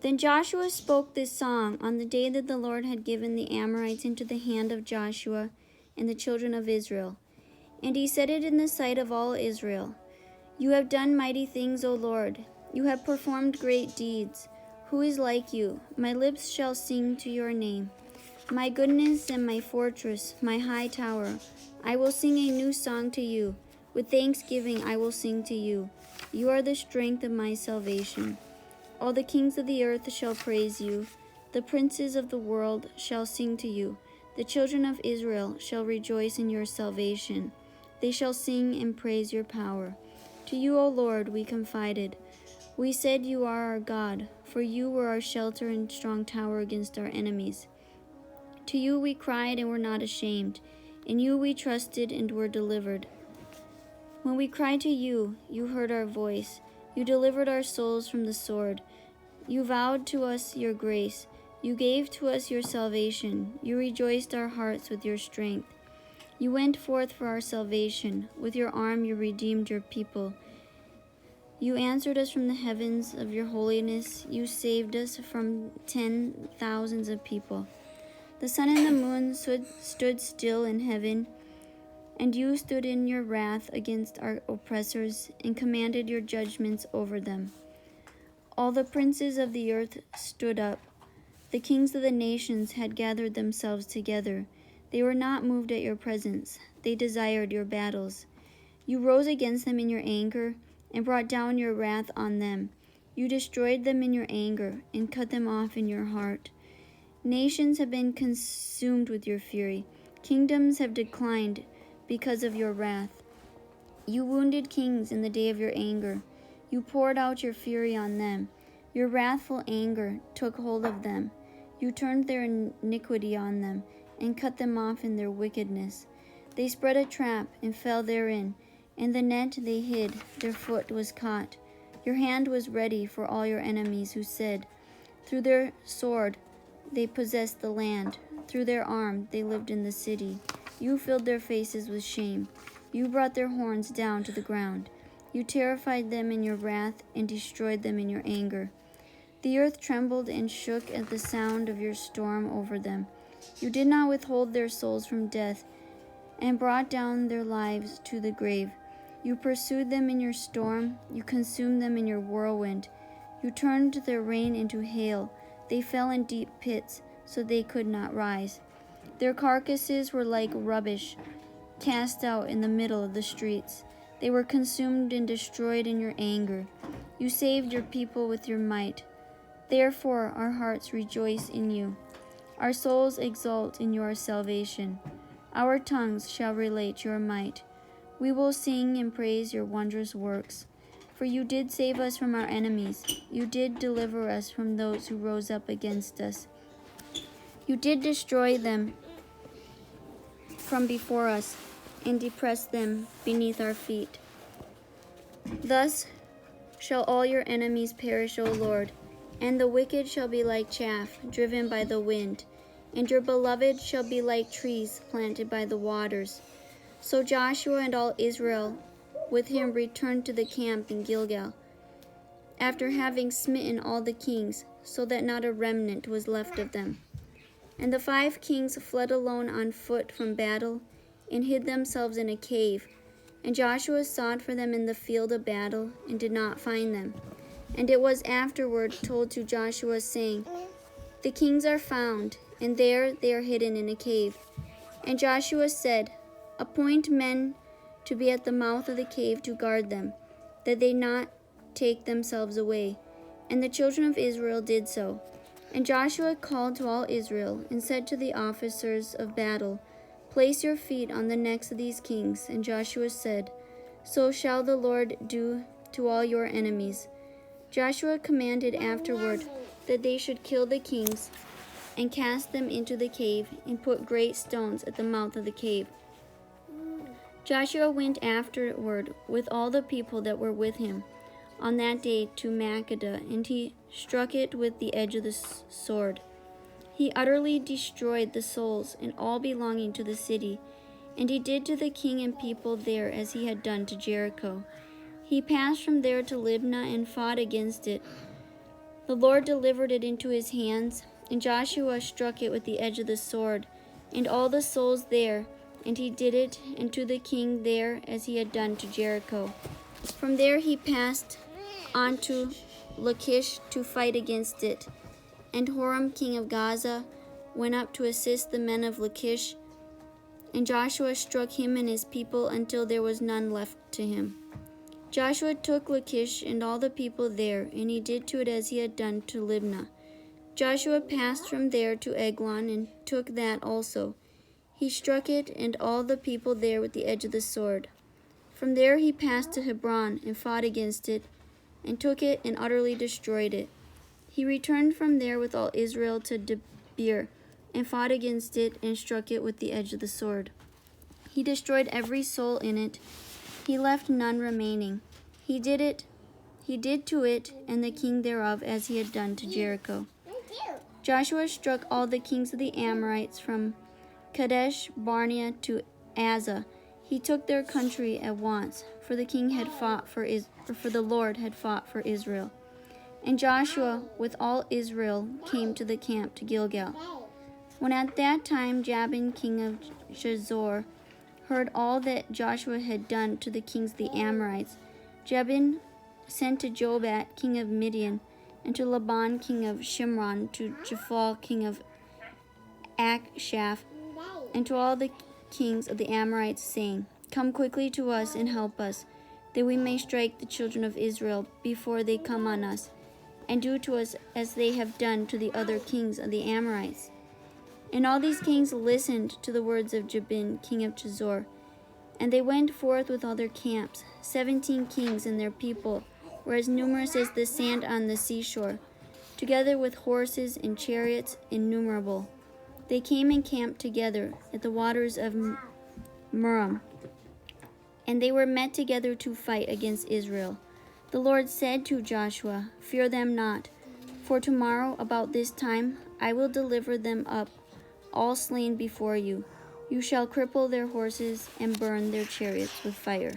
Then Joshua spoke this song on the day that the Lord had given the Amorites into the hand of Joshua and the children of Israel. And he said it in the sight of all Israel. You have done mighty things, O Lord. You have performed great deeds. Who is like you? My lips shall sing to your name. My goodness and my fortress, my high tower. I will sing a new song to you. With thanksgiving I will sing to you. You are the strength of my salvation. All the kings of the earth shall praise you. The princes of the world shall sing to you. The children of Israel shall rejoice in your salvation. They shall sing and praise your power. To you, O Lord, we confided. We said you are our God, for you were our shelter and strong tower against our enemies. To you we cried and were not ashamed. In you we trusted and were delivered. When we cried to you, you heard our voice. You delivered our souls from the sword. You vowed to us your grace. You gave to us your salvation. You rejoiced our hearts with your strength. You went forth for our salvation. With your arm you redeemed your people. You answered us from the heavens of your holiness. You saved us from 10,000s of people. The sun and the moon stood still in heaven, and you stood in your wrath against our oppressors and commanded your judgments over them. All the princes of the earth stood up. The kings of the nations had gathered themselves together. They were not moved at your presence. They desired your battles. You rose against them in your anger and brought down your wrath on them. You destroyed them in your anger and cut them off in your heart. Nations have been consumed with your fury. Kingdoms have declined because of your wrath. You wounded kings in the day of your anger. You poured out your fury on them. Your wrathful anger took hold of them. You turned their iniquity on them and cut them off in their wickedness. They spread a trap and fell therein. In the net they hid, their foot was caught. Your hand was ready for all your enemies who said, through their sword they possessed the land. Through their arm they lived in the city. You filled their faces with shame. You brought their horns down to the ground. You terrified them in your wrath and destroyed them in your anger. The earth trembled and shook at the sound of your storm over them. You did not withhold their souls from death and brought down their lives to the grave. You pursued them in your storm. You consumed them in your whirlwind. You turned their rain into hail. They fell in deep pits, so they could not rise. Their carcasses were like rubbish, cast out in the middle of the streets. They were consumed and destroyed in your anger. You saved your people with your might. Therefore our hearts rejoice in you. Our souls exult in your salvation. Our tongues shall relate your might. We will sing and praise your wondrous works. For you did save us from our enemies. You did deliver us from those who rose up against us. You did destroy them from before us and depress them beneath our feet. Thus shall all your enemies perish, O Lord, and the wicked shall be like chaff driven by the wind, and your beloved shall be like trees planted by the waters. So Joshua and all Israel with him returned to the camp in Gilgal, after having smitten all the kings, so that not a remnant was left of them. And the 5 kings fled alone on foot from battle, and hid themselves in a cave. And Joshua sought for them in the field of battle, and did not find them. And it was afterward told to Joshua, saying, the kings are found, and there they are hidden in a cave. And Joshua said, appoint men to be at the mouth of the cave to guard them, that they not take themselves away. And the children of Israel did so. And Joshua called to all Israel, and said to the officers of battle, place your feet on the necks of these kings. And Joshua said, so shall the Lord do to all your enemies. Joshua commanded afterward that they should kill the kings, and cast them into the cave, and put great stones at the mouth of the cave. Joshua went afterward with all the people that were with him on that day to Makkedah, and he struck it with the edge of the sword. He utterly destroyed the souls and all belonging to the city, and he did to the king and people there as he had done to Jericho. He passed from there to Libnah and fought against it. The Lord delivered it into his hands, and Joshua struck it with the edge of the sword, and all the souls there, and he did it unto the king there as he had done to Jericho. From there he passed on to Lachish to fight against it, and Horam king of Gaza went up to assist the men of Lachish, and Joshua struck him and his people until there was none left to him. Joshua took Lachish and all the people there, and he did to it as he had done to Libnah. Joshua passed from there to Eglon, and took that also. He struck it and all the people there with the edge of the sword. From there he passed to Hebron, and fought against it, and took it and utterly destroyed it. He returned from there with all Israel to Debir, and fought against it, and struck it with the edge of the sword. He destroyed every soul in it. He left none remaining. He did to it and the king thereof as he had done to Jericho. Joshua struck all the kings of the Amorites from Kadesh Barnea to Azza. He took their country at once, for the Lord had fought for Israel. And Joshua with all Israel came to the camp to Gilgal. When at that time Jabin king of Shazor heard all that Joshua had done to the kings of the Amorites, Jabin sent to Jobat king of Midian, and to Laban king of Shimron, to Jephthah king of Akshaph, and to all the kings of the Amorites, saying, Come quickly to us and help us, that we may strike the children of Israel before they come on us, and do to us as they have done to the other kings of the Amorites. And all these kings listened to the words of Jabin king of Chazor, and they went forth with all their camps. 17 kings and their people were as numerous as the sand on the seashore, together with horses and chariots innumerable. They came and camped together at the waters of Merom, and they were met together to fight against Israel. The Lord said to Joshua, Fear them not, for tomorrow about this time I will deliver them up, all slain before you. You shall cripple their horses and burn their chariots with fire.